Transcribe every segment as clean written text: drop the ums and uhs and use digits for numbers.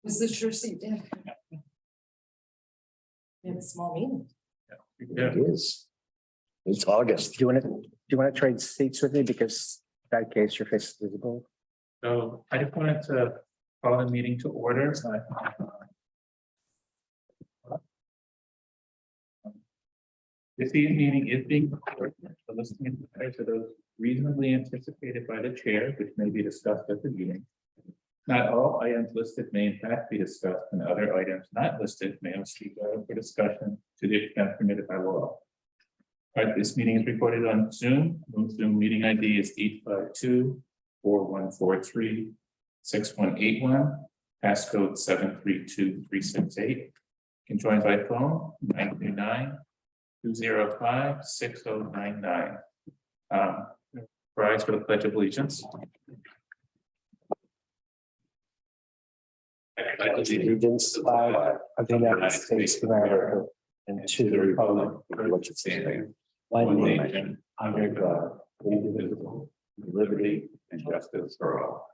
Is this your seat, Dan? We have a small meeting. It is. It's August. Do you want to trade seats with me? Because in that case, your face is visible. So I just wanted to call the meeting to order. This meeting is being recorded. The listing is prepared to those reasonably anticipated by the chair, which may be discussed at the meeting. Not all items listed may in fact be discussed, and other items not listed may receive for discussion to the extent permitted by law. All right, this meeting is recorded on Zoom. Zoom meeting ID is 852-4143-6181, passcode 732368. Can join by phone 939-205-6099. Rise for the Pledge of Allegiance. Allegiance of the United States of America and to the republic for which it stands, one nation, under God, indivisible, with liberty and justice for all.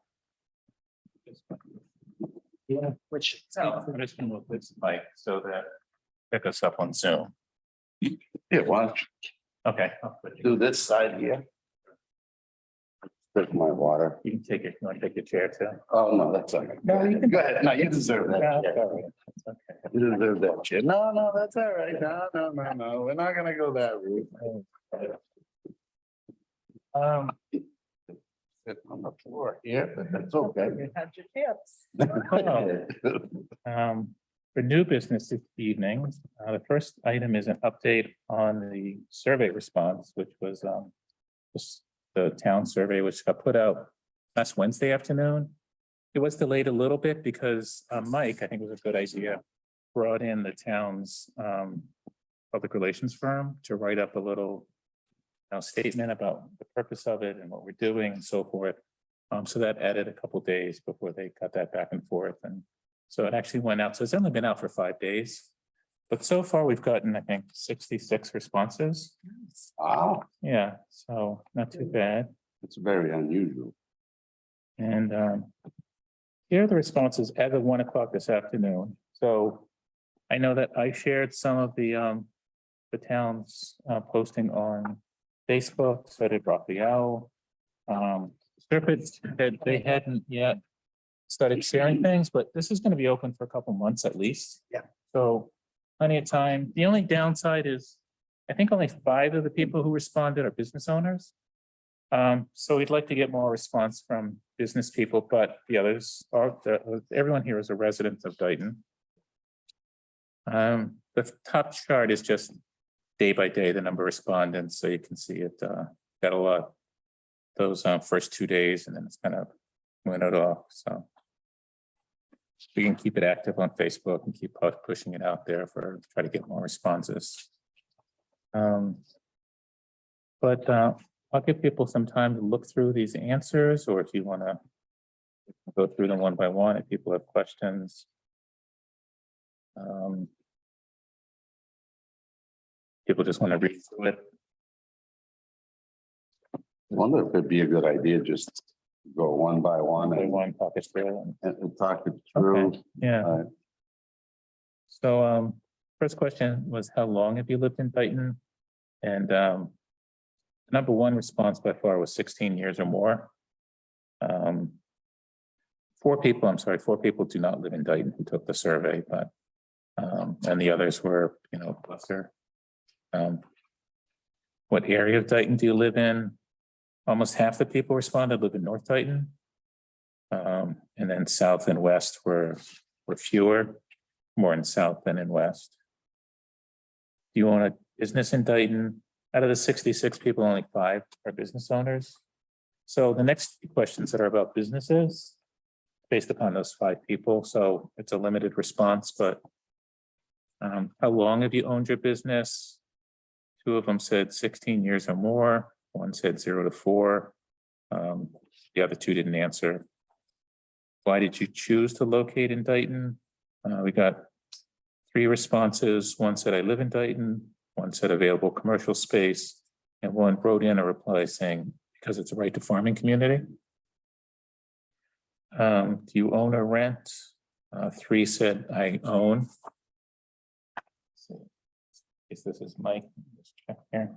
Yeah, which I'm just gonna move this mic so that pick us up on Zoom. Yeah, why don't Okay, you do this side here? There's my water. you can take it. You want to take your chair too? Oh, no, that's all right. No, you can- Go ahead. No, you deserve that. Yeah, chair. all right. That's okay. You deserve that chair. No, that's all right. No. We're not gonna go that route. Sit on the floor here, but that's okay. You had your tips. For new business this evening, the first item is an update on the survey response, which was just the town survey, which got put out last Wednesday afternoon. It was delayed a little bit because Mike, I think it was a good idea, brought in the town's public relations firm to write up a little statement about the purpose of it and what we're doing and so forth. So that added a couple days before they got that back and forth. And so it actually went out. So it's only been out for 5 days. But so far we've gotten, I think, 66 responses. Wow, Yeah, so not too bad. it's very unusual. And here are the responses as of 1 o'clock this afternoon. So I know that I shared some of the town's posting on Facebook, so did Raphael. Serpent said they hadn't yet started sharing things, but this is going to be open for a couple months at least. Yeah. So plenty of time. The only downside is, I think only 5 of the people who responded are business owners. So we'd like to get more response from business people, but the others are, everyone here is a resident of Dayton. The top chart is just day by day, the number of respondents, so you can see it got a lot those first 2 days, and then it's kind of went it off. So we can keep it active on Facebook and keep pushing it out there for try to get more responses. But I'll give people some time to look through these answers, or if you want to go through them one by one, if people have questions. People just want to read through it. I wonder if it'd be a good idea, just go one by one They and want talk it through. and talk it through. Okay, yeah. Right. So first question was, how long have you lived in Dayton? And number one response by far was 16 years or more. 4 people do not live in Dayton who took the survey, but and the others were, lesser. What area of Dayton do you live in? Almost half the people responded live in North Dayton. And then south and west were fewer, more in south than in west. Do you own a business in Dayton? Out of the 66 people, only 5 are business owners. So the next few questions that are about businesses, based upon those 5 people, so it's a limited response, but how long have you owned your business? 2 of them said 16 years or more. 1 said 0 to 4. The other 2 didn't answer. Why did you choose to locate in Dayton? We got 3 responses. 1 said, I live in Dayton. 1 said available commercial space. And 1 wrote in a reply saying, because it's a right to farming community. Do you own or rent? 3 said I own. Let's see. Guess this is Mike. Let's check here.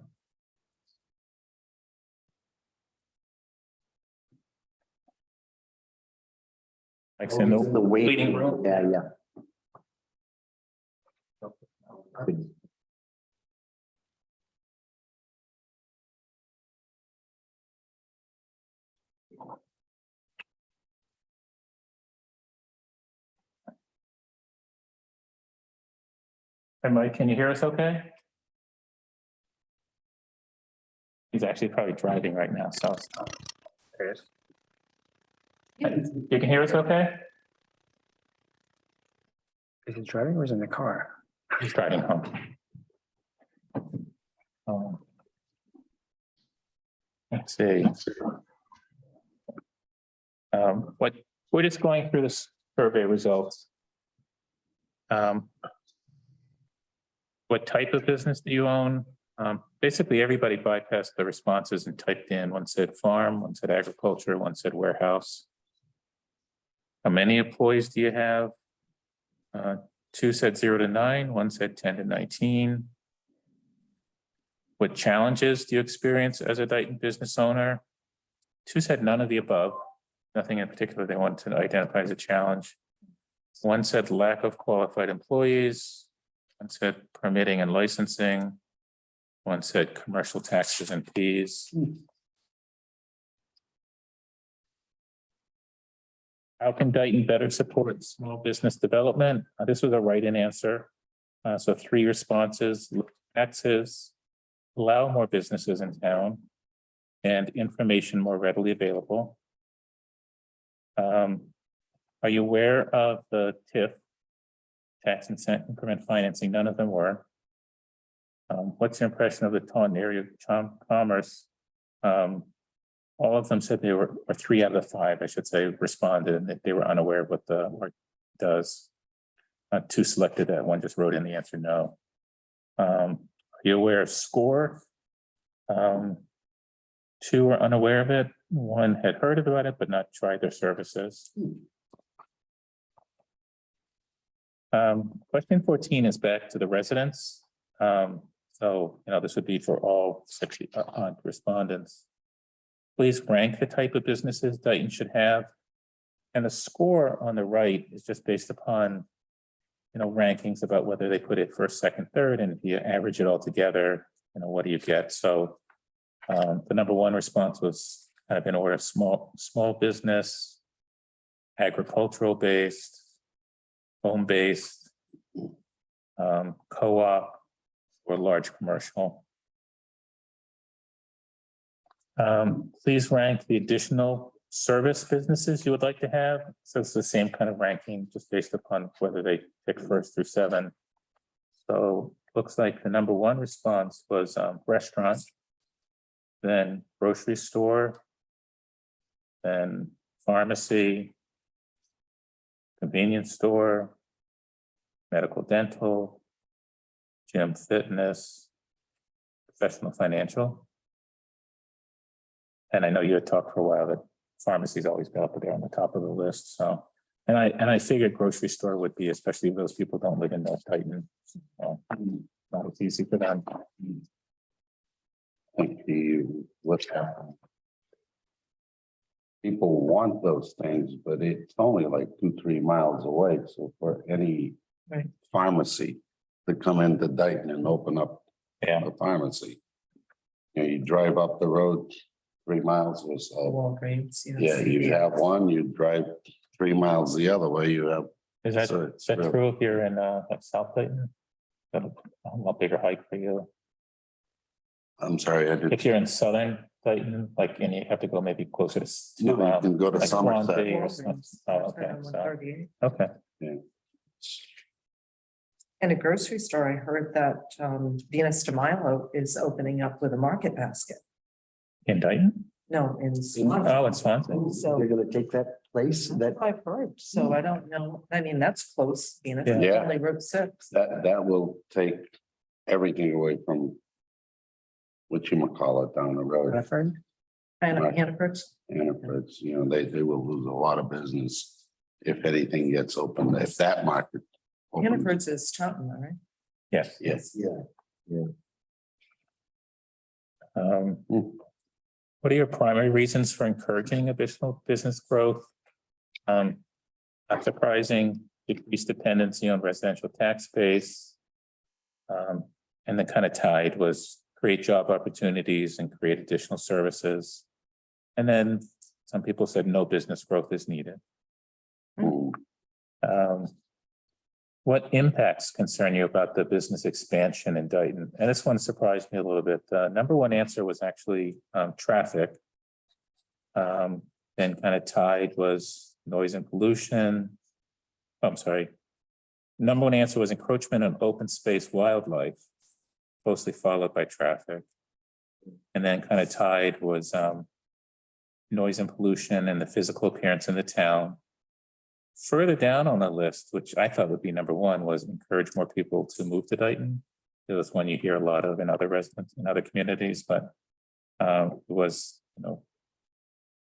Mike's in the waiting room. Yeah. Hey, Mike, can you hear us okay? He's actually probably driving right now, so. There he is. You can hear us okay? Is he driving or is he in the car? He's driving home. Let's see. We're just going through the survey results. What type of business do you own? Basically, everybody bypassed the responses and typed in. One said farm, one said agriculture, one said warehouse. How many employees do you have? 2 said 0 to 9, 1 said 10 to 19. What challenges do you experience as a Dayton business owner? 2 said none of the above, nothing in particular they want to identify as a challenge. 1 said lack of qualified employees. 1 said permitting and licensing. 1 said commercial taxes and fees. How can Dayton better support small business development? This was a write-in answer. So 3 responses: taxes, allow more businesses in town, and information more readily available. Are you aware of the TIF, tax increment financing? None of them were. What's your impression of the Taunton area commerce? All of them said they were, or 3 out of the 5, I should say, responded and that they were unaware of what the work does. 2 selected that, 1 just wrote in the answer no. Are you aware of SCORE? 2 were unaware of it. 1 had heard about it, but not tried their services. Question 14 is back to the residents. So, this would be for all 60 respondents. Please rank the type of businesses Dayton should have. And the score on the right is just based upon, rankings about whether they put it first, second, third, and if you average it all together, what do you get? So the number 1 response was kind of in order of small business, agricultural based, home based, co-op, or large commercial. Please rank the additional service businesses you would like to have. So it's the same kind of ranking, just based upon whether they pick 1st through 7. So looks like the number 1 response was restaurant, then grocery store, then pharmacy, convenience store, medical dental, gym fitness, professional financial. And I know you had talked for a while that pharmacy's always been up there on the top of the list. So, and I figured grocery store would be, especially if those people don't live in North Dayton. So, not as easy for them. I think what's happening. People want those things, but it's only like 2-3 miles away. So for any pharmacy to come into Dayton and open up a pharmacy, you drive up the road 3 miles or so. Walgreens. Yeah, you have one, you drive 3 miles the other way, you have. Is that, So is that really- true if you're in like South Dayton? That's a lot bigger hike for you. I'm sorry, I didn't. If you're in Southern Dayton, like, and you have to go maybe closer to. No, you can go to like Somerset. Swansea or something. Oh, okay, so, okay. And a grocery store, I heard that Venus de Milo is opening up with a market basket. In Dayton? No, in. Oh, in Swansea. So They're gonna take that place that's that, what I've heard. So I don't know. I mean, that's close. Venus, Yeah. it's only Route 6. That will take everything away from whatchamacallit down the road. Redford? And Right. Hannaford's, Hannaford's, you know, they will lose a lot of business if anything gets opened, if that market. opens. Hannaford's is Taunton, right? Yes. Yes. Yeah. What are your primary reasons for encouraging additional business growth? Not surprising, decreased dependency on residential tax base. And then kind of tied was create job opportunities and create additional services. And then some people said no business growth is needed. Mm, What impacts concern you about the business expansion in Dayton? And this one surprised me a little bit. Number one answer was actually traffic. Then kind of tied was noise and pollution. I'm sorry. Number one answer was encroachment on open space wildlife, closely followed by traffic. And then kind of tied was noise and pollution and the physical appearance in the town. Further down on the list, which I thought would be number one, was encourage more people to move to Dayton. It was one you hear a lot of in other residents in other communities, but it was, you know,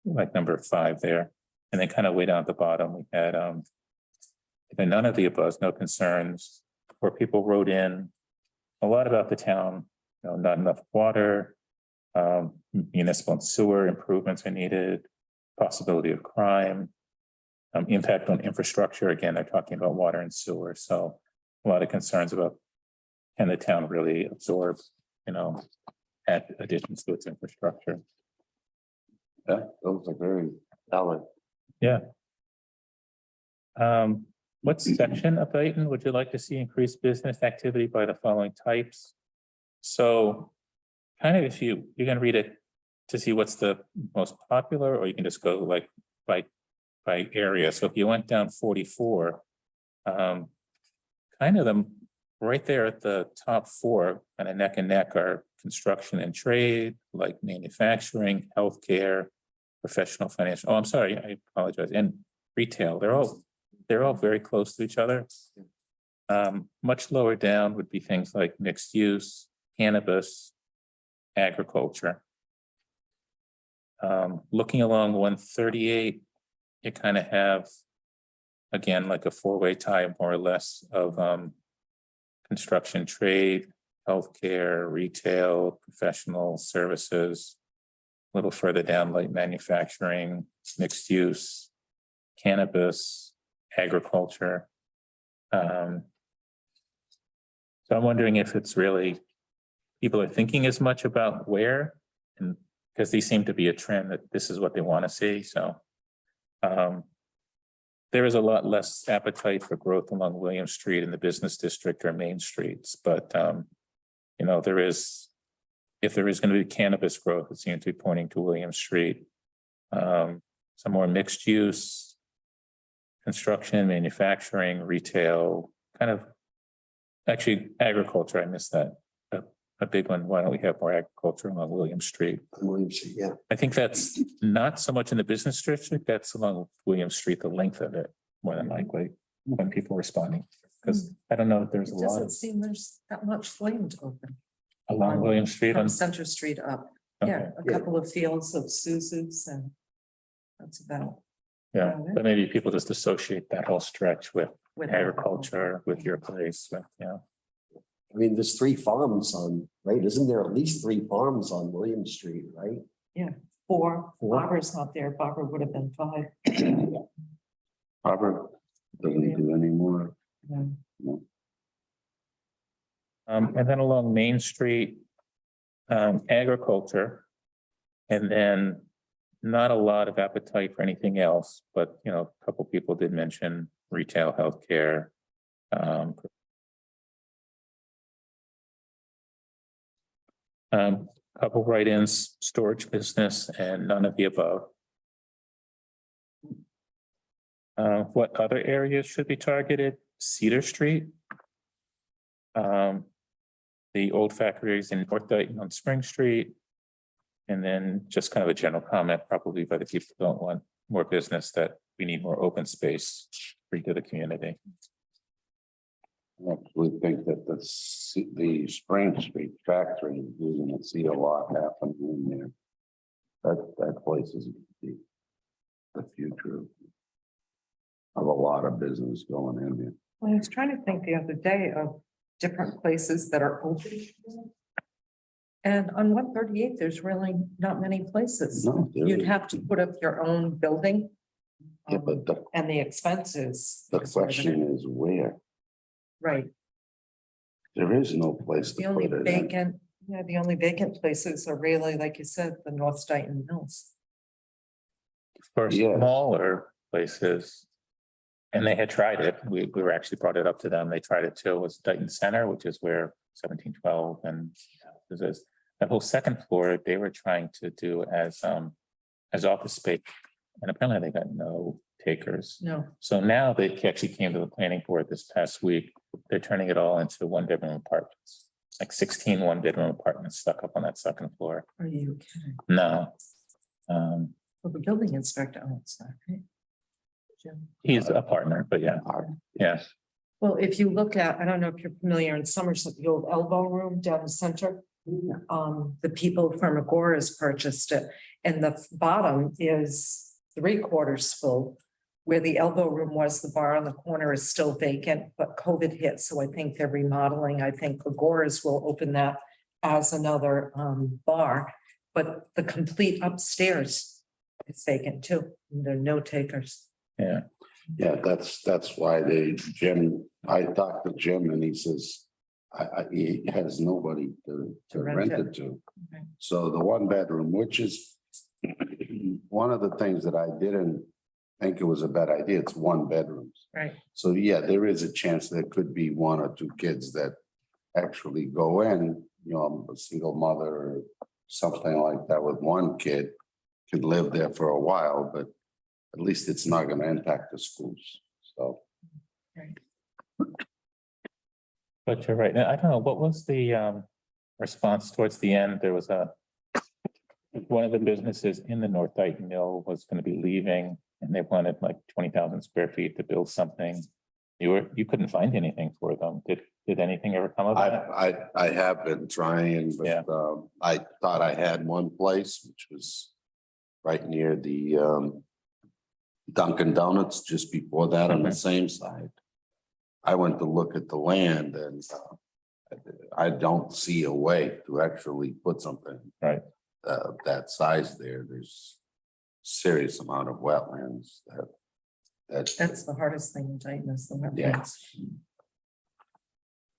like number 5 there. And then kind of way down at the bottom, we had none of the above, no concerns, where people wrote in a lot about the town, you know, not enough water, municipal and sewer improvements are needed, possibility of crime, impact on infrastructure. Again, they're talking about water and sewer. So a lot of concerns about can the town really absorb, you know, add additions to its infrastructure. Yeah, those are very valid. Yeah. What section of Dayton would you like to see increased business activity by the following types? So kind of if you're going to read it to see what's the most popular, or you can just go like by area. So if you went down 44, kind of them right there at the top 4, kind of neck and neck, are construction and trade, like manufacturing, healthcare, professional, financial. Oh, I'm sorry, I apologize. And retail. They're all very close to each other. Much lower down would be things like mixed use, cannabis, agriculture. Looking along 138, you kind of have, again, like a 4-way tie, more or less, of construction, trade, healthcare, retail, professional services. A little further down, like manufacturing, mixed use, cannabis, agriculture. So I'm wondering if it's really people are thinking as much about where, and because these seem to be a trend that this is what they want to see. So there is a lot less appetite for growth along William Street in the business district or main streets, but you know, if there is going to be cannabis growth, it seems to be pointing to William Street. Some more mixed use, construction, manufacturing, retail, kind of, actually agriculture, I missed that. A big one. Why don't we have more agriculture along William Street? Yeah. I think that's not so much in the business district, that's along William Street, the length of it, more than likely, when people are responding. Because I don't know if there's a It lot doesn't of seem there's that much land open along William Street. from on Center Street up. okay. Yeah, a couple of fields of Suzu's, and that's about. Yeah, about it. but maybe people just associate that whole stretch with With agriculture, with your place, with, you know. I mean, there's 3 farms on, right? Isn't there at least 3 farms on William Street, right? 4. Four. Barbara's not there. Barbara would have been 5. Robert doesn't do any more. And then along Main Street, agriculture. And then not a lot of appetite for anything else, but, you know, a couple people did mention retail, healthcare. Couple write-ins, storage business, and none of the above. What other areas should be targeted? Cedar Street. The old factories in North Dayton on Spring Street. And then just kind of a general comment, probably by the people who don't want more business, that we need more open space free to the community. I actually think that the Spring Street factory, you're gonna see a lot happening in there. That place is the future of a lot of business going in there. I was trying to think the other day of different places that are open. And on 138, there's really not many places. No, there You'd is- have to put up your own building. Yeah, but And the expenses. the question is where? Right, There is no place the to only put it in. vacant, yeah, the only vacant places are really, like you said, the North Dayton Mills. For Yes. smaller places. And they had tried it. We were actually brought it up to them. They tried it too. It was Dayton Center, which is where 1712 and this is that whole second floor, they were trying to do as office space. And apparently they got no takers. No, So now they actually came to the planning board this past week. They're turning it all into one-bedroom apartments. Like 16 one-bedroom apartments stuck up on that second floor. are you kidding? No. Well, the building inspector owns that, right? Jim? He's a partner, but yeah, yeah. Well, if you look at, I don't know if you're familiar in Somerset, the old elbow room down the center. The people from Agora's purchased it, and the bottom is 3/4 full. Where the elbow room was, the bar on the corner is still vacant, but COVID hit, so I think they're remodeling. I think Agora's will open that as another bar. But the complete upstairs is vacant too. There are no takers. Yeah, Yeah, that's why I talked to Jim and he says, he has nobody to rent it to. Okay. So the one bedroom, which is one of the things that I didn't think it was a bad idea, it's one bedrooms. Right. So yeah, there is a chance there could be one or two kids that actually go in, a single mother or something like that with one kid could live there for a while, but at least it's not gonna impact the schools, so. but you're right. I don't know, what was the response towards the end? There was one of the businesses in the North Dayton Mill was going to be leaving and they wanted like 20,000 square feet to build something. You couldn't find anything for them. Did anything ever come of that? I have been trying, Yeah. but I thought I had one place, which was right near the Dunkin' Donuts, just before that on the same side. I went to look at the land and I don't see a way to actually put something Right. That size there. There's serious amount of wetlands That's the hardest thing in Dayton is the Yeah. wetlands.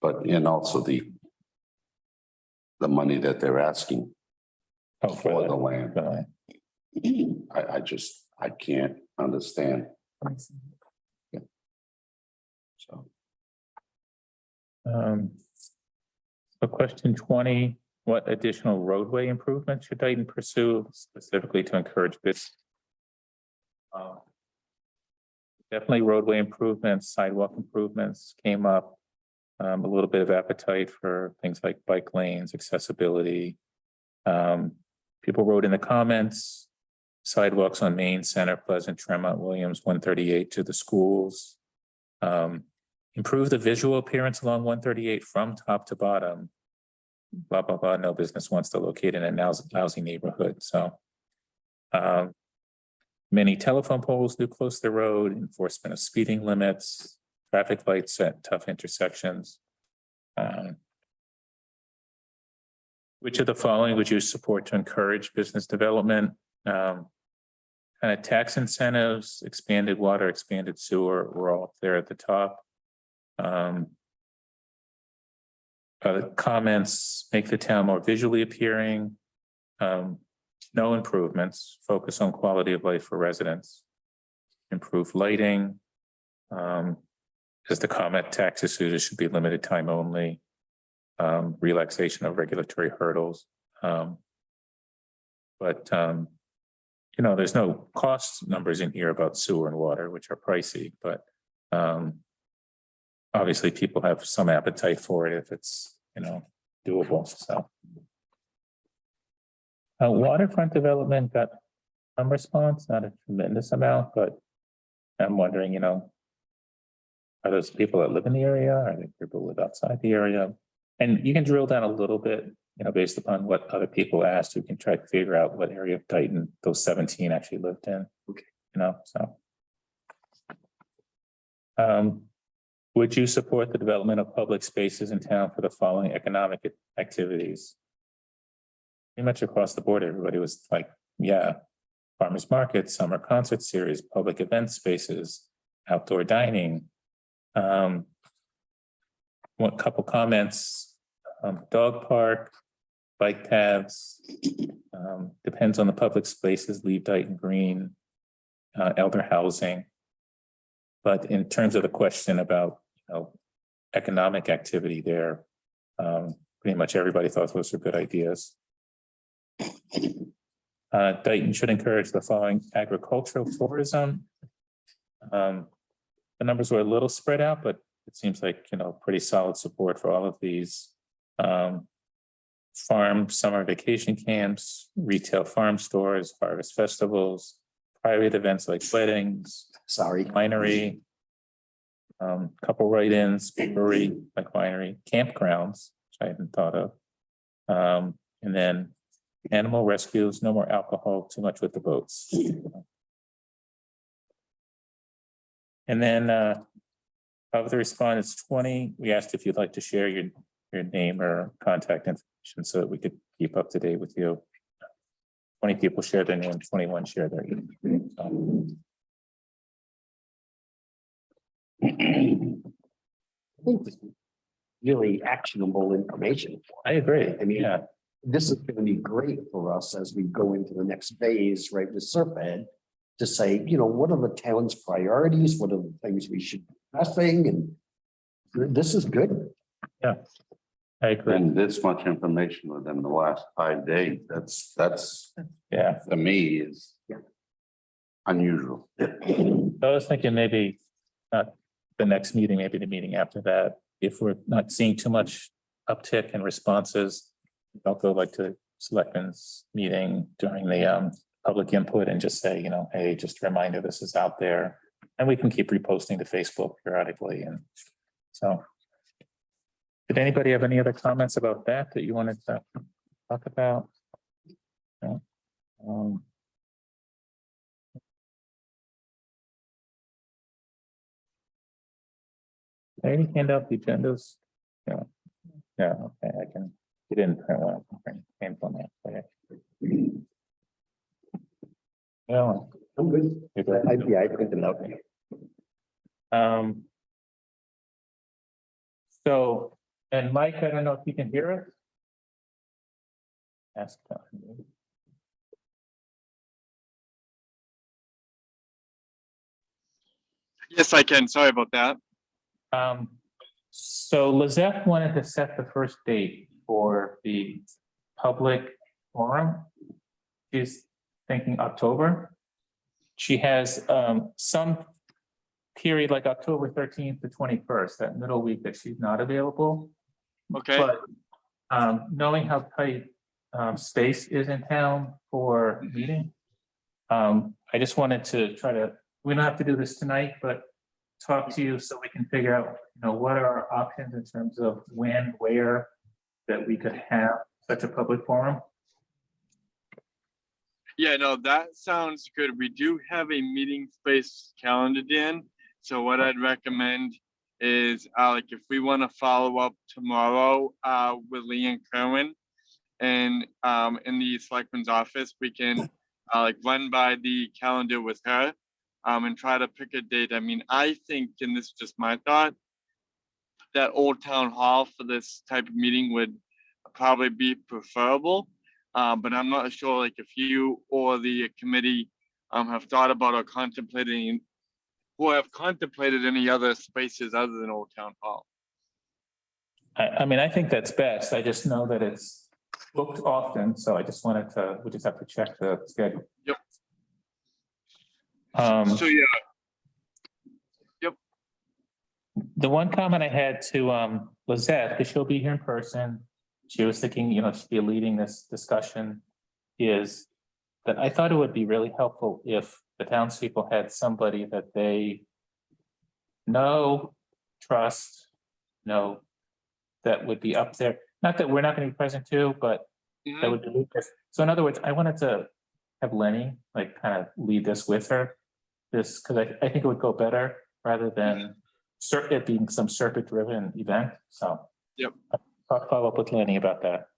But and also the money that they're asking Oh, for the the land. land. I can't understand, so. So question 20, what additional roadway improvements should Dayton pursue specifically to encourage this? Definitely roadway improvements, sidewalk improvements came up. A little bit of appetite for things like bike lanes, accessibility. People wrote in the comments, sidewalks on Main Center, Pleasant, Tremont, Williams, 138 to the schools. Improve the visual appearance along 138 from top to bottom. Blah, blah, blah, no business wants to locate in a lousy neighborhood, so. Many telephone poles do close the road, enforcement of speeding limits, traffic lights at tough intersections. Which of the following would you support to encourage business development? Kind of tax incentives, expanded water, expanded sewer, we're all there at the top. Comments, make the town more visually appearing. No improvements, focus on quality of life for residents. Improve lighting. Just the comment, taxes should be limited time only. Relaxation of regulatory hurdles. But there's no cost numbers in here about sewer and water, which are pricey, but obviously people have some appetite for it if it's, doable, so. Waterfront development got some response, not a tremendous amount, but I'm wondering, are those people that live in the area? Are they people who live outside the area? And you can drill down a little bit based upon what other people asked, we can try to figure out what area of Dayton those 17 actually lived in. Okay. So. Would you support the development of public spaces in town for the following economic activities? Pretty much across the board, everybody was like, yeah, farmers market, summer concert series, public event spaces, outdoor dining. One couple comments, dog park, bike paths, depends on the public spaces, leave Dayton green, elder housing. But in terms of the question about, economic activity there, pretty much everybody thought those were good ideas. Dayton should encourage the following: agricultural tourism. The numbers were a little spread out, but it seems like, pretty solid support for all of these. Farm summer vacation camps, retail farm stores, harvest festivals, private events like weddings, winery. Couple write-ins, brewery, like winery, campgrounds, which I hadn't thought of. And then animal rescues, no more alcohol, too much with the boats. And then of the respondents, 20, we asked if you'd like to share your name or contact information so that we could keep up to date with you. 20 people shared their name, 21 shared their email. I think this is really actionable information. I agree. I mean, Yeah, this is going to be great for us as we go into the next phase, right, with Serpent, to say, what are the town's priorities? What are the things we should be addressing? And this is good. I agree. And this much information within the last 5 days, that's, Yeah. to me, is unusual. I was thinking maybe not the next meeting, maybe the meeting after that, if we're not seeing too much uptick in responses, I'll go like to selectmen's meeting during the public input and just say, hey, just a reminder, this is out there. And we can keep reposting to Facebook periodically. And so, did anybody have any other comments about that you wanted to talk about? No? Any hand out the agendas? Yeah. Yeah, okay, I can get in print one. Came from that. Well, I'm good. you're good. I printed it out. So, and Mike, I don't know if you can hear us. Ask. Yes, I can. Sorry about that. So Lizette wanted to set the first date for the public forum. She's thinking October. She has some period like October 13th to 21st, that middle week that she's not available. Okay. But knowing how tight space is in town for meeting, I just wanted to try to, we don't have to do this tonight, but talk to you so we can figure out, what are our options in terms of when, where that we could have such a public forum. Yeah, no, that sounds good. We do have a meeting space calendared in. So what I'd recommend is like if we want to follow up tomorrow with Leanne Kerwin and in the selectman's office, we can like run by the calendar with her and try to pick a date. I mean, I think, and this is just my thought, that Old Town Hall for this type of meeting would probably be preferable. But I'm not sure like if you or the committee have thought about or contemplating or have contemplated any other spaces other than Old Town Hall. I mean, I think that's best. I just know that it's booked often, so I just wanted to, we just have to check the schedule. Yep. So yeah. Yep. The one comment I had to Lizette, because she'll be here in person, she was thinking, she'd be leading this discussion, is that I thought it would be really helpful if the townspeople had somebody that they know, trust, that would be up there. Not that we're not gonna be present too, but that Mhm. would be Lucas. So in other words, I wanted to have Lenny like kind of lead this with her. This, because I think it would go better rather than it being some circuit driven event, so. Yep. I'll follow up with Lenny about that.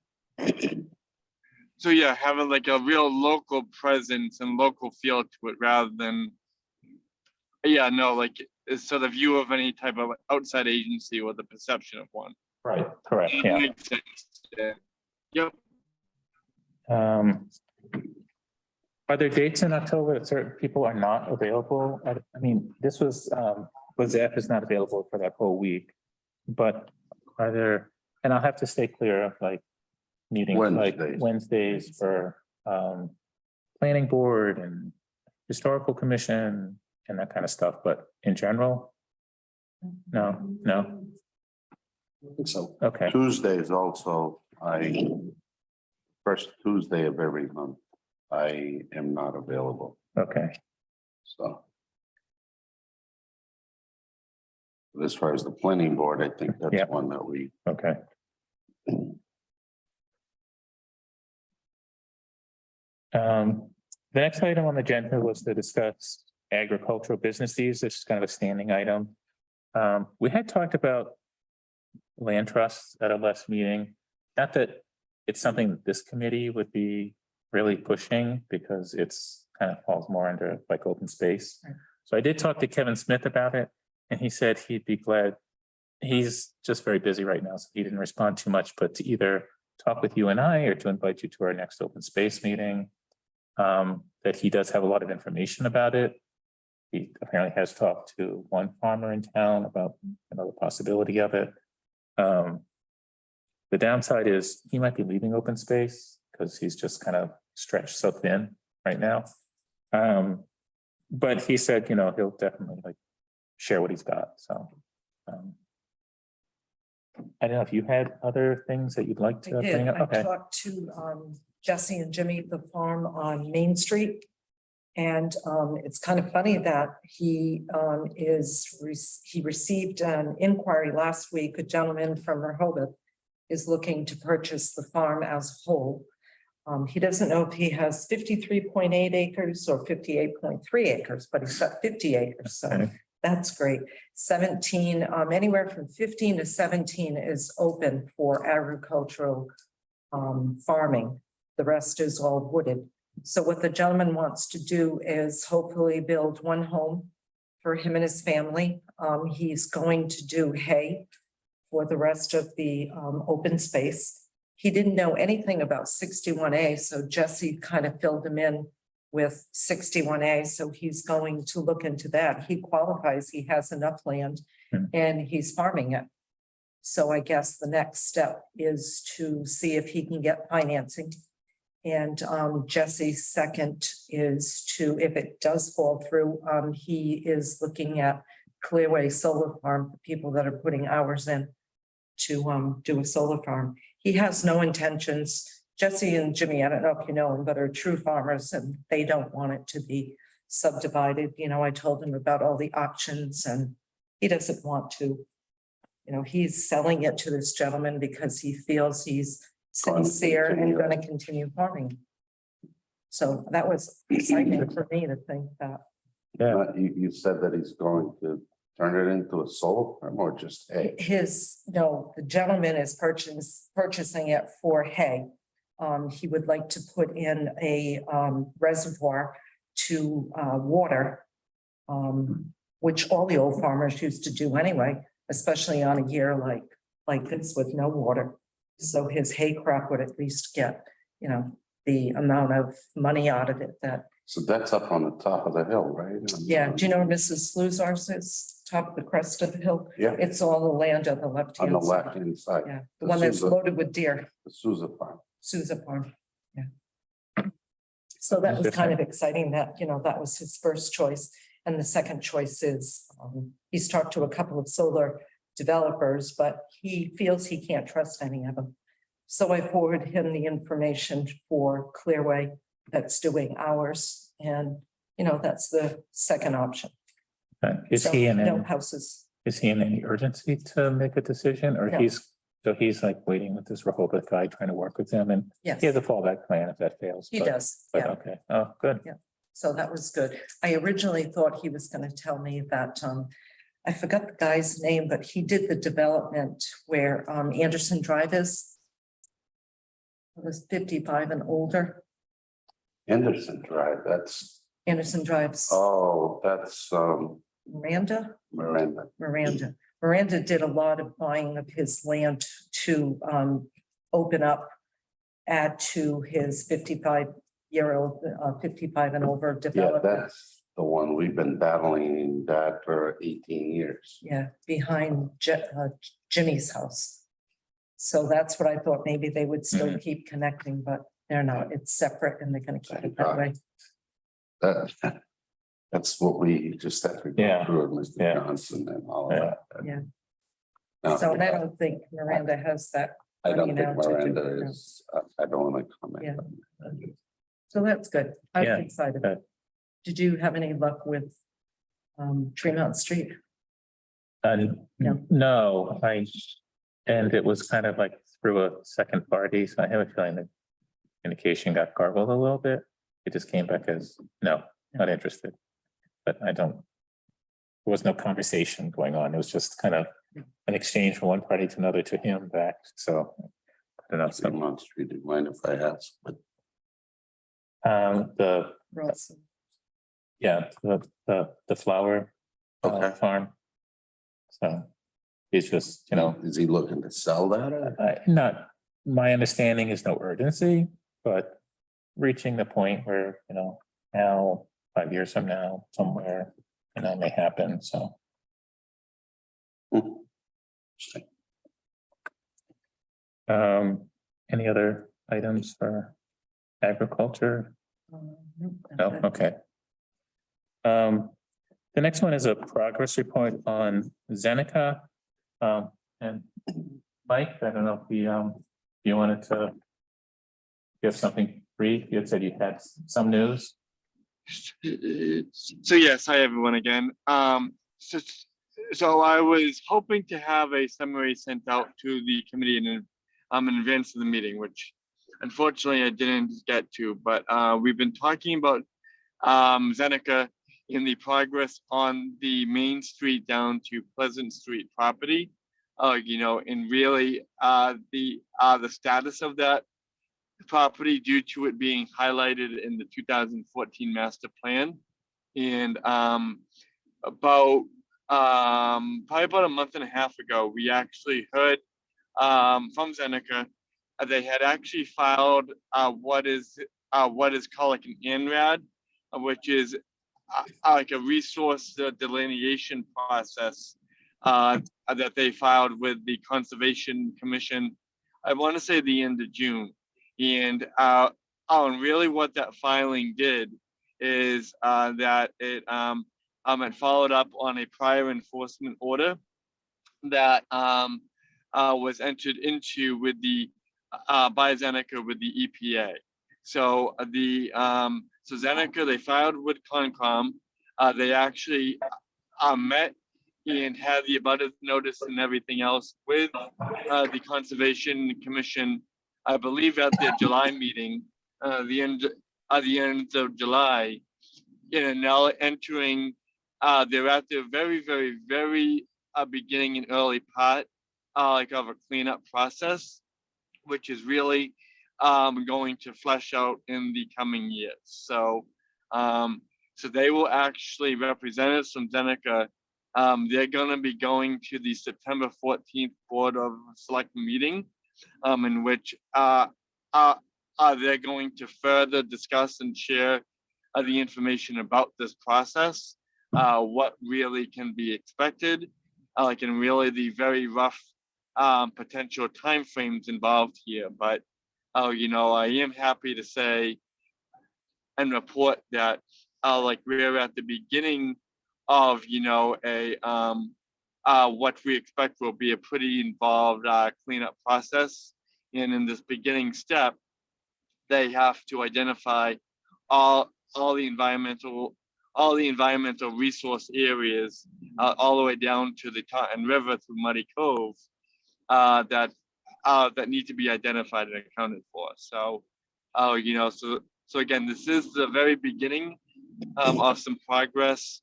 So yeah, having like a real local presence and local feel to it rather than, yeah, no, like it's sort of view of any type of outside agency or the perception of one. Right, correct, That yeah. makes sense. Yeah. Yep. Are there dates in October that certain people are not available? I mean, this was, Lizette is not available for that whole week. But are there, and I'll have to stay clear of like meetings like Wednesdays. Wednesdays for planning board and historical commission and that kind of stuff, but in general? No. I think so. Okay, Tuesdays also, first Tuesday of every month, I am not available, okay, so. As far as the planning board, I think Yeah. that's one that we, okay. The next item on the agenda was to discuss agricultural businesses. This is kind of a standing item. We had talked about land trusts at our last meeting. Not that it's something that this committee would be really pushing because it's kind of falls more under like open space. Right. So I did talk to Kevin Smith about it and he said he'd be glad. He's just very busy right now, so he didn't respond too much, but to either talk with you and I or to invite you to our next open space meeting. That he does have a lot of information about it. He apparently has talked to one farmer in town about another possibility of it. The downside is he might be leaving open space because he's just kind of stretched so thin right now. But he said, he'll definitely like share what he's got, so. I don't know if you had other things that you'd like I to did. bring up, I okay, talked to Jesse and Jimmy at the farm on Main Street. And it's kind of funny that he received an inquiry last week. A gentleman from Rehoboth is looking to purchase the farm as a whole. He doesn't know if he has 53.8 acres or 58.3 acres, but he's got 50 acres. So Okay. that's great. 17, anywhere from 15 to 17 is open for agricultural farming. The rest is all wooded. So what the gentleman wants to do is hopefully build one home for him and his family. He's going to do hay for the rest of the open space. He didn't know anything about 61A, so Jesse kind of filled him in with 61A. So he's going to look into that. He qualifies, he has enough land and he's farming it. So I guess the next step is to see if he can get financing. And Jesse's second is to, if it does fall through, he is looking at Clearway Solar Farm, the people that are putting hours in to do a solar farm. He has no intentions. Jesse and Jimmy, I don't know if you know them, but are true farmers and they don't want it to be subdivided. I told him about all the options and he doesn't want to. He's selling it to this gentleman because he feels he's sincere and going to continue farming. So that was exciting for me to think that. Yeah. you said that he's going to turn it into a solar farm or just hay? The gentleman is purchasing it for hay. He would like to put in a reservoir to water, which all the old farmers used to do anyway, especially on a year like this with no water. So his hay crop would at least get, the amount of money out of it that. So that's up on the top of the hill, right? Yeah, do you know where Mrs. Sluzar's is? Top of the crest of the hill? Yeah, It's all the land on the left on hand the side. left hand side, Yeah, The the one that's Sousa. loaded with deer, the Sousa farm. Sousa Farm. Yeah. So that was kind of exciting that, that was his first choice. And the second choice is, he's talked to a couple of solar developers, but he feels he can't trust any of them. So I forwarded him the information for Clearway that's doing ours. And, that's the second option. Is So, he in no any, houses. is he in any urgency to make a decision or No. he's So he's like waiting with this Rehoboth guy, trying to work with him, and Yes, he has a fallback plan if that fails. he but- does, But yeah. okay, oh, good. So that was good. I originally thought he was gonna tell me that, I forgot the guy's name, but he did the development where, Anderson Drive is. It was 55 and older. Anderson Drive, that's, Anderson Drive's that's, Miranda. Miranda. Miranda did a lot of buying of his land to open up, add to his 55-year-old, 55 and over Yeah, development. that's the one we've been battling that for 18 years. Yeah, behind Jimmy's house. So that's what I thought, maybe they would still keep connecting, but they're not. It's separate and they're gonna keep it that way. That, that's what we just had to go Yeah, through with yeah. Mr. Johnson and all Yeah. of that. Yeah. No, So and I don't think Miranda has that. I don't money think now to do Miranda it, no. is, I don't want to comment. Yeah. on that. So that's good. I'm Yeah, excited. good. Did you have any luck with Tremont Street? No. No, and it was kind of like through a second party, so I have a feeling that communication got garbled a little bit. It just came back as, no, not interested. But I don't, there was no conversation going on. It was just kind of an exchange from one party to another to him back, so. I don't know, so, Fremont Street, do you mind if I ask? But the, Ross? yeah, the flower Okay. farm. So it's just, you know, is he looking to sell that? Or? not, my understanding is no urgency, but reaching the point where, you know, now, 5 years from now, somewhere, you know, may happen, so. Interesting. Any other items for agriculture? No, okay. The next one is a progress report on Zeneca. And Mike, I don't know if you wanted to give something brief. You had said you had some news. So yes, hi everyone again. So I was hoping to have a summary sent out to the committee in advance of the meeting, which unfortunately I didn't get to, but we've been talking about Zeneca in the progress on the Main Street down to Pleasant Street property. You know, and really the status of that property due to it being highlighted in the 2014 master plan. And probably about a month and a half ago, we actually heard from Zeneca. They had actually filed what is called like an INRAD, which is like a resource delineation process that they filed with the Conservation Commission. I want to say the end of June. And really what that filing did is that it followed up on a prior enforcement order that was entered into with the by Zeneca with the EPA. So so Zeneca, they filed with Concom. They actually met and had the abutters notice and everything else with the Conservation Commission. I believe at their July meeting, the end of July, you know, now entering, they're at the very beginning and early part, like of a cleanup process, which is really going to flesh out in the coming years. So, so they will actually representatives from Zeneca. They're going to be going to the September 14th Board of Selectmen meeting, in which they're going to further discuss and share the information about this process, what really can be expected, like in really the very rough potential timeframes involved here. But you know, I am happy to say and report that like we're at the beginning of, you know, what we expect will be a pretty involved cleanup process. And in this beginning step, they have to identify all the environmental resource areas all the way down to the Taunton River through Muddy Cove that that need to be identified and accounted for. So, so again, this is the very beginning of some progress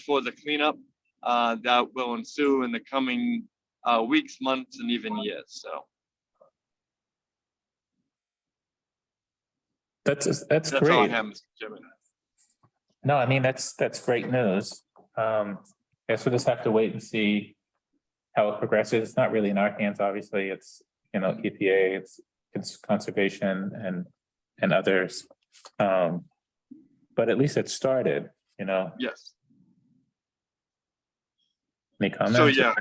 for the cleanup that will ensue in the coming weeks, months, and even years. So That's that's all I great. have, Mr. Chairman. No, I mean, that's great news. Guess we'll just have to wait and see how it progresses. It's not really in our hands, obviously. It's, EPA, it's conservation and others. But at least it started, Yes. Any comments? So yeah,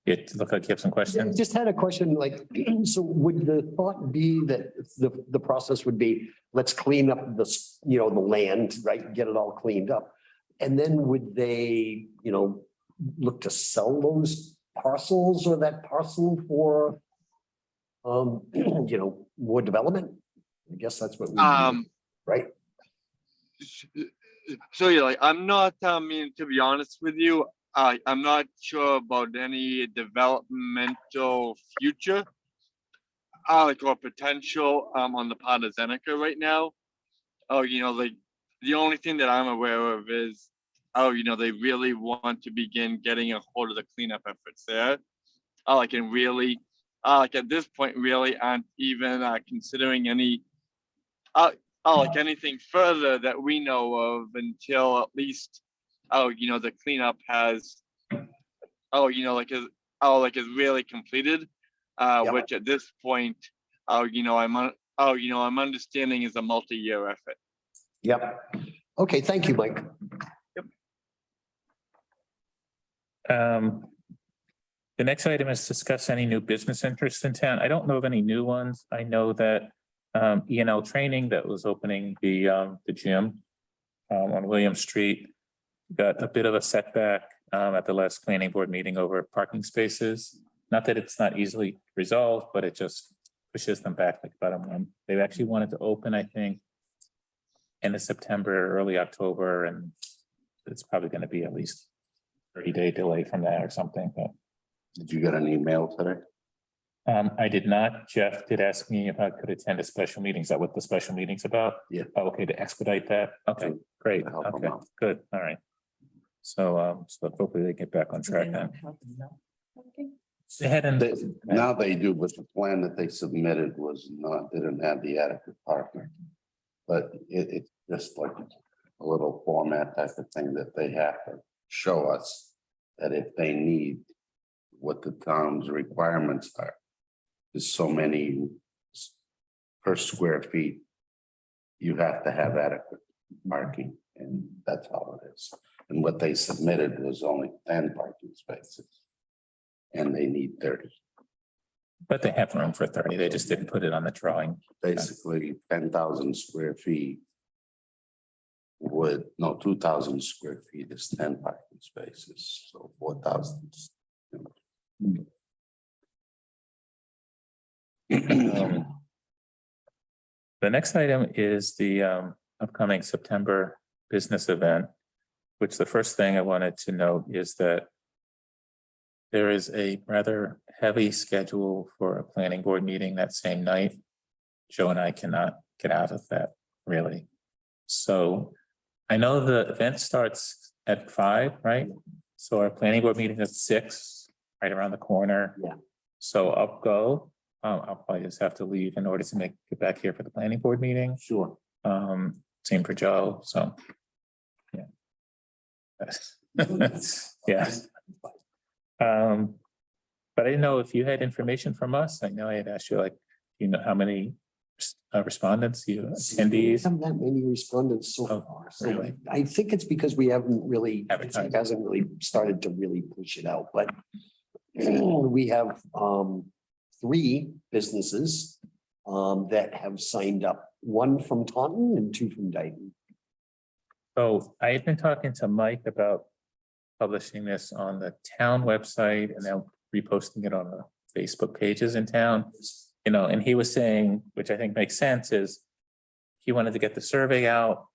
It looked like you have some questions. Just had a question, like, so would the thought be that the process would be, let's clean up this, the land, right? Get it all cleaned up. And then would they, look to sell those parcels or that parcel for, more development? I guess that's what we do, right? so yeah, like I'm not, to be honest with you, I'm not sure about any developmental future, or potential, on the part of Zeneca right now. Like the only thing that I'm aware of is, they really want to begin getting a hold of the cleanup efforts there. And really, at this point, really aren't even considering any, anything further that we know of until at least, the cleanup has, is really completed. Yep. Which at this point, I'm understanding is a multi-year effort. Yep. Okay, thank you, Mike. The next item is discuss any new business interests in town. I don't know of any new ones. I know that E&L Training that was opening the gym on William Street got a bit of a setback at the last planning board meeting over parking spaces. Not that it's not easily resolved, but it just pushes them back like about a month. They actually wanted to open, I think, end of September, early October, and it's probably going to be at least 30-day delay from that or something. But Did you get an email today? I did not. Jeff did ask me if I could attend a special meeting. Is that what the special meeting's about? Yeah. Oh, okay, to expedite that. Okay, great. To help them Okay, out. good. All right. So, so hopefully they get back on track then. They had in the, Now they do, but the plan that they submitted was not, didn't have the adequate parking. But it's just like a little format type of thing that they have to show us that if they need what the town's requirements are, is so many per square feet, you have to have adequate parking, and that's how it is. And what they submitted was only 10 parking spaces. And they need 30. but they have room for 30. They just didn't put it on the drawing. Basically 10,000 square feet. Would, no, 2,000 square feet is 10 parking spaces, so 4,000. The next item is the upcoming September business event, which the first thing I wanted to note is that there is a rather heavy schedule for a planning board meeting that same night. Joe and I cannot get out of that, really. So I know the event starts at 5, right? So our planning board meeting is at 6, right around the corner. Yeah. So I'll go. I'll probably just have to leave in order to get back here for the planning board meeting. Sure. Same for Joe, so. Yeah. Yeah. But I didn't know if you had information from us. I know I had asked you, like, how many respondents, attendees? Haven't that many respondents so Oh, far. So really? I think it's because we haven't really, Advertised. it hasn't really started to really push it out, but we have 3 businesses that have signed up, 1 from Taunton and 2 from Dayton. So I had been talking to Mike about publishing this on the town website and then reposting it on the Facebook pages in town. And he was saying, which I think makes sense, is he wanted to get the survey out,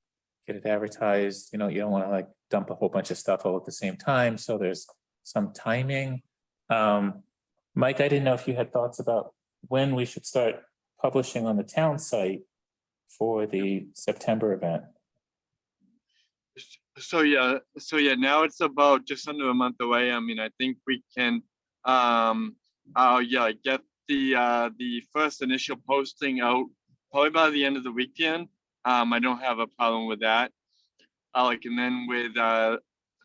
get it advertised. You don't want to like dump a whole bunch of stuff all at the same time. So there's some timing. Mike, I didn't know if you had thoughts about when we should start publishing on the town site for the September event. So yeah, now it's about just under a month away. I mean, I think we can, get the first initial posting out probably by the end of the weekend. I don't have a problem with that. And then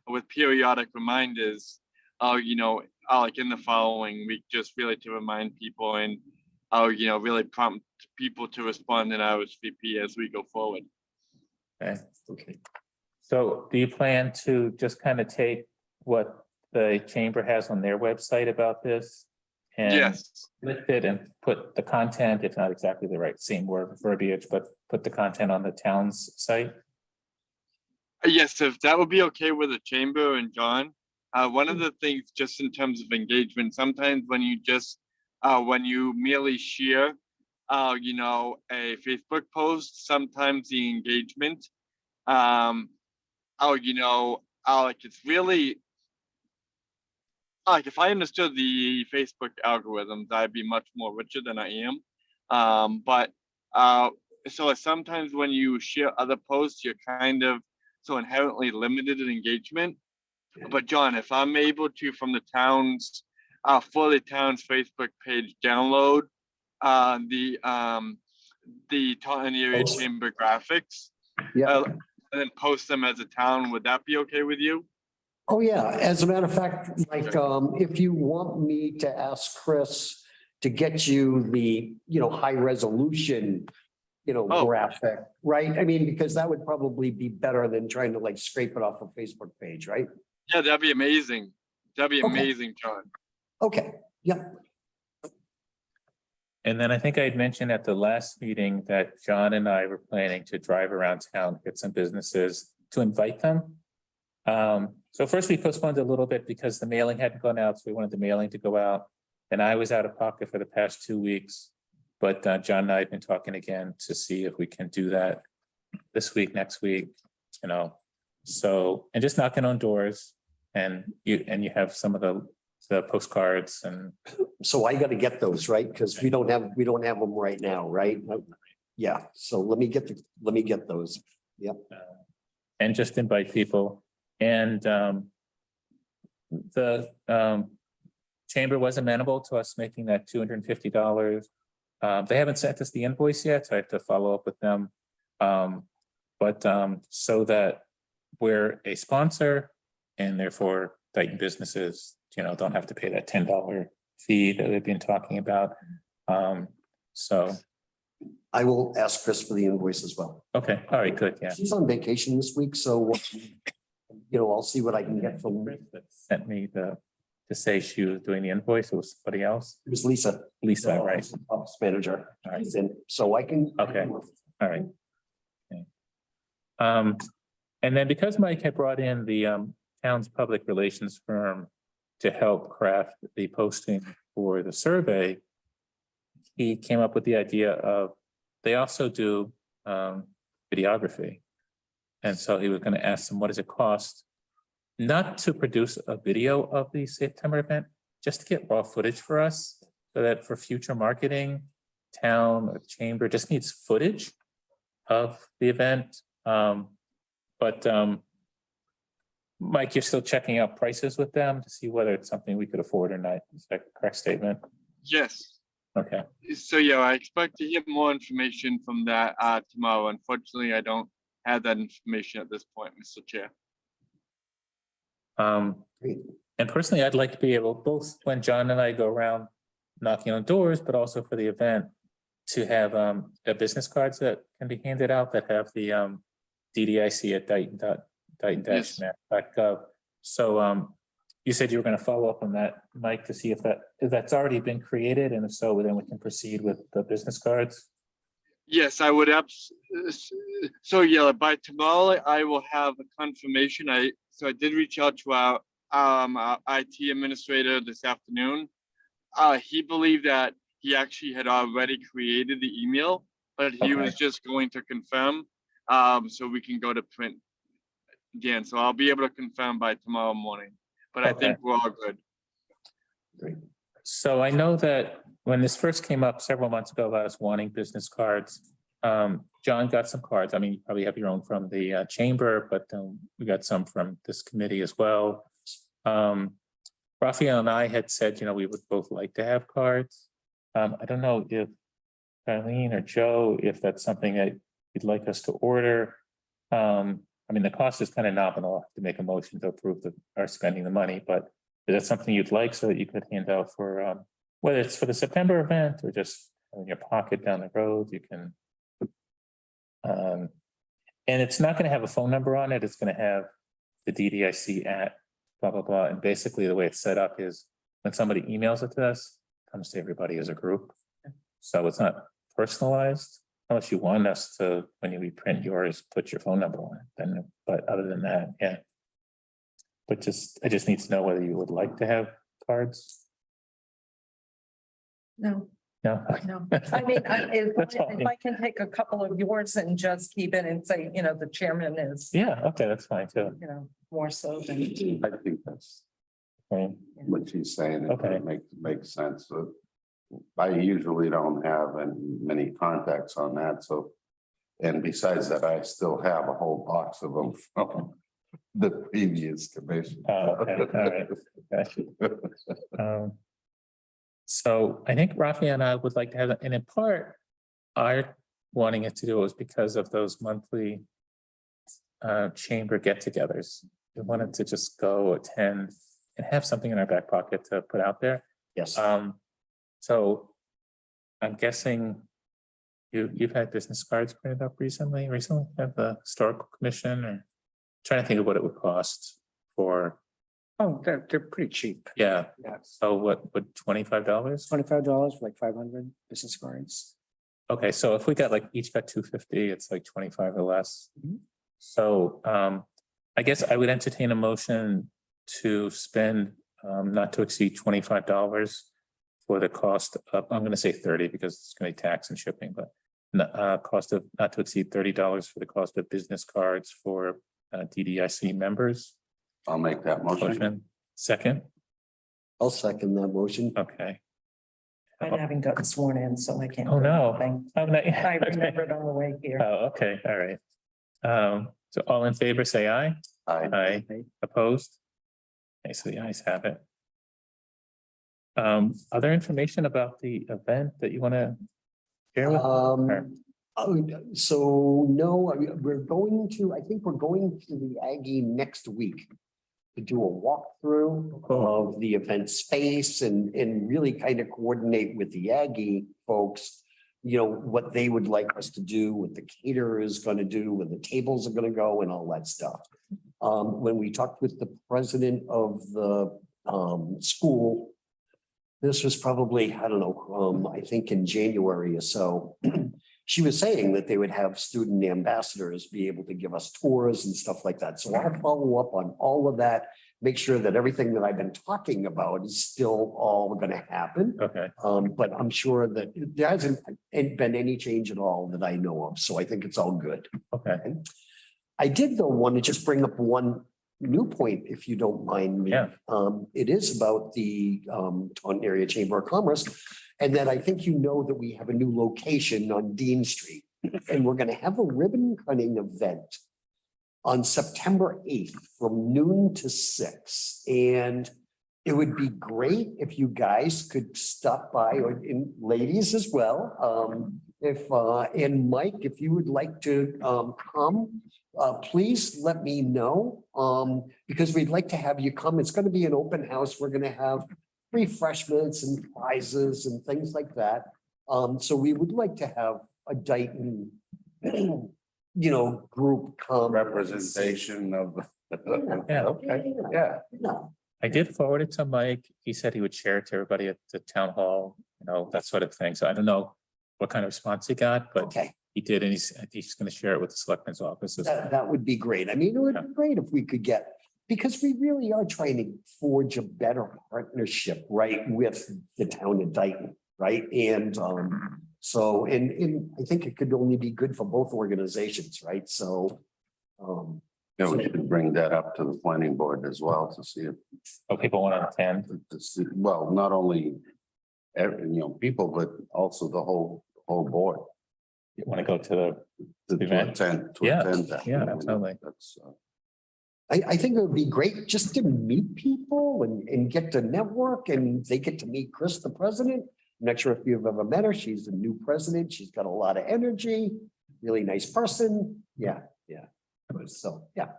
with periodic reminders, like in the following week, just really to remind people and, really prompt people to respond in RSVP as we go forward. Okay. So do you plan to just kind of take what the chamber has on their website about this? And Yes. lift it and put the content, if not exactly the right same word verbiage, but put the content on the town's site? Yes, if that would be okay with the chamber and John. One of the things, just in terms of engagement, sometimes when you merely share, a Facebook post, sometimes the engagement, it's really, if I understood the Facebook algorithms, I'd be much more richer than I am. So sometimes when you share other posts, you're kind of so inherently limited in engagement. But John, if I'm able to, from the town's, for the town's Facebook page, download the Taunton Area Post. Chamber graphics, Yeah. and then post them as a town, would that be okay with you? Oh, yeah. As a matter of fact, like, if you want me to ask Chris to get you the, high resolution, Oh. graphic, right? I mean, because that would probably be better than trying to like scrape it off a Facebook page, right? Yeah, that'd be amazing. That'd be Okay. amazing, John. Okay, yeah. And then I think I had mentioned at the last meeting that John and I were planning to drive around town, get some businesses to invite them. So first we postponed a little bit because the mailing hadn't gone out, so we wanted the mailing to go out. And I was out of pocket for the past 2 weeks. But John and I have been talking again to see if we can do that this week, next week, So, and just knocking on doors, and you have some of the postcards and. So I got to get those, right? Because we don't have them right now, right? Yeah, so let me get those. Yep. And just invite people. And the chamber was amenable to us making that $250. They haven't sent us the invoice yet, so I have to follow up with them. So that we're a sponsor and therefore Dayton businesses, don't have to pay that $10 fee that they've been talking about. So. I will ask Chris for the invoice as well. Okay, all right, good, yeah. She's on vacation this week, so I'll see what I can get from. Sent me to say she was doing the invoice, it was somebody else. It was Lisa. Lisa, right? Office manager. All right. And so I can. Okay. All right. Okay. And then because Mike had brought in the town's public relations firm to help craft the posting for the survey, he came up with the idea of, they also do videography. And so he was going to ask them, what does it cost? Not to produce a video of the September event, just to get raw footage for us, so that for future marketing, town or chamber just needs footage of the event. Mike, you're still checking out prices with them to see whether it's something we could afford or not. Is that a correct statement? Yes. Okay. So yeah, I expect to get more information from that tomorrow. Unfortunately, I don't have that information at this point, Mr. Chair. And personally, I'd like to be able, both when John and I go around knocking on doors, but also for the event, to have business cards that can be handed out that have the DDIC at Dayton-Mass.gov. So you said you were going to follow up on that, Mike, to see if that's already been created, and if so, then we can proceed with the business cards. Yes, I would. So yeah, by tomorrow I will have a confirmation. I did reach out to our IT administrator this afternoon. He believed that he actually had already created the email, but he was just going to confirm, so we can go to print again. So I'll be able to confirm by tomorrow morning, but I think we're all good. Great. So I know that when this first came up several months ago about us wanting business cards, John got some cards. I mean, you probably have your own from the chamber, but we got some from this committee as well. Raphael and I had said, you know, we would both like to have cards. I don't know if Eileen or Joe, if that's something that you'd like us to order. I mean, the cost is kind of nominal to make a motion to approve our spending the money, but is that something you'd like so that you could hand out for, whether it's for the September event or just in your pocket down the road, you can. And it's not going to have a phone number on it. It's going to have the DDIC at blah, blah, blah. And basically the way it's set up is when somebody emails it to us, it comes to everybody as a group. So it's not personalized unless you want us to, when you reprint yours, put your phone number on it. Then, but other than that, yeah. But I just need to know whether you would like to have cards. No, No. no. I mean, if That's fine. if I can take a couple of yours and just keep it and say, you know, the chairman is, Yeah, okay, that's fine too. you know, more so than. I think that's Right. what she's saying. Okay. It makes sense. So I usually don't have many contacts on that, so. And besides that, I still have a whole box of them from the previous commission. Oh, okay, all right. Okay. So I think Rafi and I would like to have, and in part, our wanting it to do was because of those monthly chamber get-togethers. We wanted to just go attend and have something in our back pocket to put out there. Yes. So I'm guessing you've had business cards printed up recently at the historical commission, or trying to think of what it would cost for, Oh, they're pretty cheap. yeah. Yeah. So what would $25? $25 for like 500 business cards. Okay, so if we got like each got 250, it's like 25 or less. Mhm. So I guess I would entertain a motion to spend not to exceed $25 for the cost of, I'm gonna say 30 because it's gonna be tax and shipping, but cost of not to exceed $30 for the cost of business cards for DDIC members. I'll make that motion. Motion, second, I'll second that motion. okay. I haven't gotten sworn in, so I can't. Oh, do no. anything. Oh, no, I okay. remembered on the way here. Oh, okay, all right. So all in favor, say aye. Aye. Opposed? Okay, so the ayes have it. Other information about the event that you want to share with? Or- So no, I mean, I think we're going to the Aggie next week to do a walkthrough of the event space and really kind of coordinate with the Aggie folks, you know, what they would like us to do, what the caterer is going to do, where the tables are going to go and all that stuff. When we talked with the president of the school, this was probably, I don't know, I think in January or so. She was saying that they would have student ambassadors be able to give us tours and stuff like that. So I'll follow up on all of that, make sure that everything that I've been talking about is still all going to happen. Okay, But I'm sure that there hasn't been any change at all that I know of. So I think it's all good. okay, I did though want to just bring up one new point, if you don't mind me. Yeah. It is about the Taunton Area Chamber of Commerce. And then I think you know that we have a new location on Dean Street. And we're going to have a ribbon cutting event on September 8th from noon to 6. And it would be great if you guys could stop by, or ladies as well. And Mike, if you would like to come, please let me know, because we'd like to have you come. It's going to be an open house. We're going to have refreshments and prizes and things like that. So we would like to have a Dayton, group come. Representation of. Yeah. Okay, yeah. No. I did forward it to Mike. He said he would share it to everybody at the town hall, that sort of thing. So I don't know what kind of response he got, but Okay, he did, and he's going to share it with the selectman's office. as well. that would be great. I mean, it would be great if we could get, because we really are trying to forge a better partnership, right, with the town of Dayton, right? And so, and I think it could only be good for both organizations, right? So, Yeah, we should bring that up to the planning board as well to see if, Oh, people want to attend. well, not only people, but also the whole board. You want to go to To Event? attend, Yeah, that. yeah, absolutely. That's, I think it would be great just to meet people and get to network and they get to meet Chris, the president. I'm not sure if you've ever met her. She's the new president. She's got a lot of energy, really nice person. Yeah, yeah. So, yeah.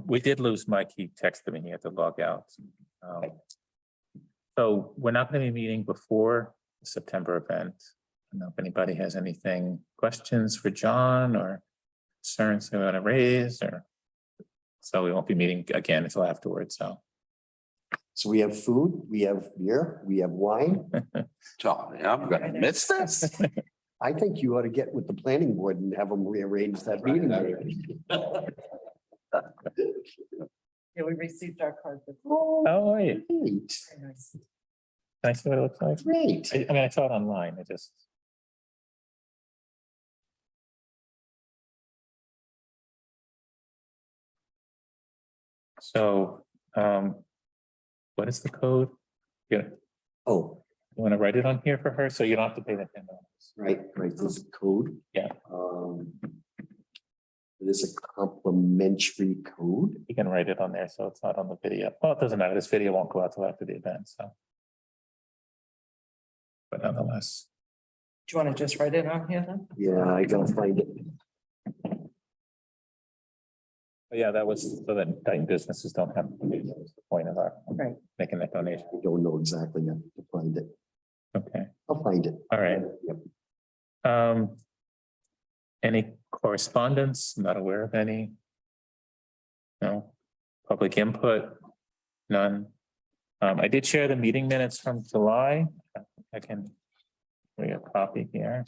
We did lose Mike. He texted me. He had to log out. So we're not going to be meeting before the September event. I don't know if anybody has anything, questions for John or concerns they want to raise or. So we won't be meeting again until afterwards. So So we have food, we have beer, we have wine. Charlie, I'm gonna miss this. I think you ought to get with the planning board and have them rearrange that meeting. Yeah, we received our card. oh, yeah. Great, Very nice. Can I see what it looks like? great. I mean, I saw it online. I just. So, what is the code? You Oh, want to write it on here for her, so you don't have to pay the $10? right, there's a code. Yeah. There's a complimentary code. You can write it on there, so it's not on the video. Well, it doesn't matter. This video won't go out till after the event, so. But nonetheless, Do you want to just write it on here then? Yeah, I gotta find it. but yeah, that was so that Dayton businesses don't have. That was the point of our Right. making that donation. I don't know exactly how to find it. Okay, I'll find it. all right. Yep. Any correspondence? Not aware of any. No, public input, none. I did share the meeting minutes from July. I can. We got a copy here.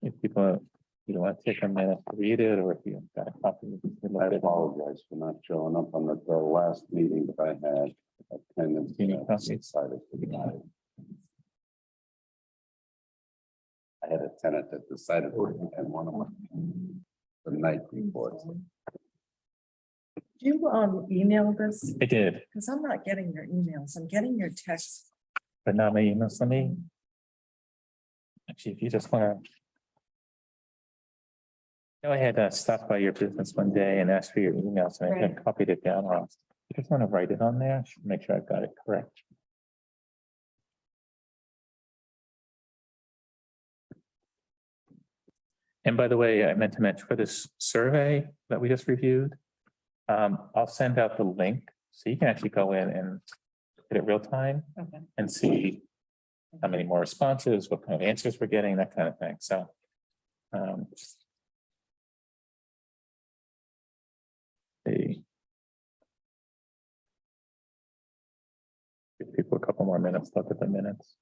If people, you don't want to take a minute to read it, or if you got a copy. you can I let it all. apologize for not showing up on the last meeting that I had. Attendance. You need copies? Decided to deny it. I had a tenant that decided to attend one of them the night before. Do you email this? I did, Because I'm not getting your emails. I'm getting your texts. but not my emails. Let me. Actually, if you just want to. I had stopped by your business one day and asked for your emails and I had copied it down. I just want to write it on there, make sure I've got it correct. And by the way, I meant to mention for this survey that we just reviewed, I'll send out the link so you can actually go in and get it real time Okay. and see how many more responses, what kind of answers we're getting, that kind of thing. So. See. Give people a couple more minutes, look at the minutes.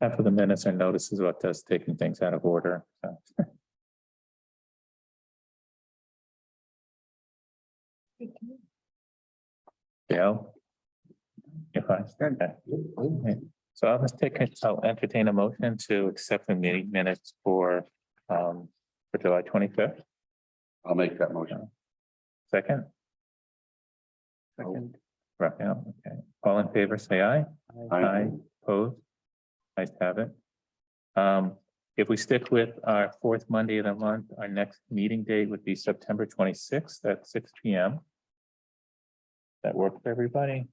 Half of the minutes are notices about us taking things out of order. So. Yeah. If I, okay. So I'll just I'll entertain a motion to accept the meeting minutes for July 25th. I'll make that motion. Second. Second. Raphael, okay. All in favor, say aye. Aye. Opposed? Nice to have it. If we stick with our fourth Monday of the month, our next meeting date would be September 26th at 6 p.m. That work for everybody?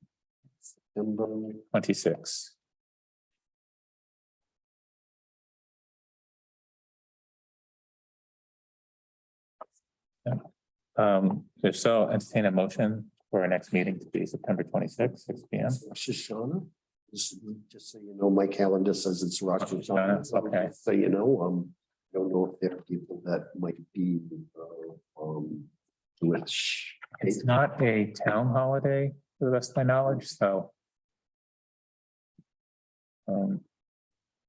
Number 26. If so, entertain a motion for our next meeting to be September 26th, 6 P M. Rosh Hashanah. Just so you know, my calendar says it's Rosh Hashanah. So Okay. So you know, I don't know if there are people that might be, which. It's not a town holiday, to the best of my knowledge, so.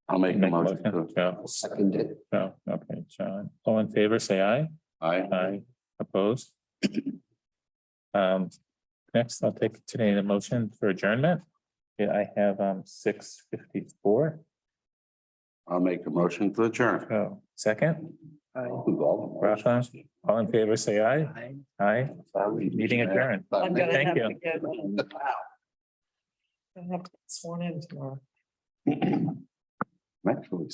I'll make a motion to, Joe, Second it. Joe, okay, John, all in favor, say aye. Aye, opposed? Next, I'll take today the motion for adjournment. Yeah, I have 6:54. I'll make a motion to adjourn. Oh, second, All Rafa, all in favor, say aye. Aye, meeting adjourned. I'm gonna Thank have you. to get. I have to get sworn in tomorrow. Actually.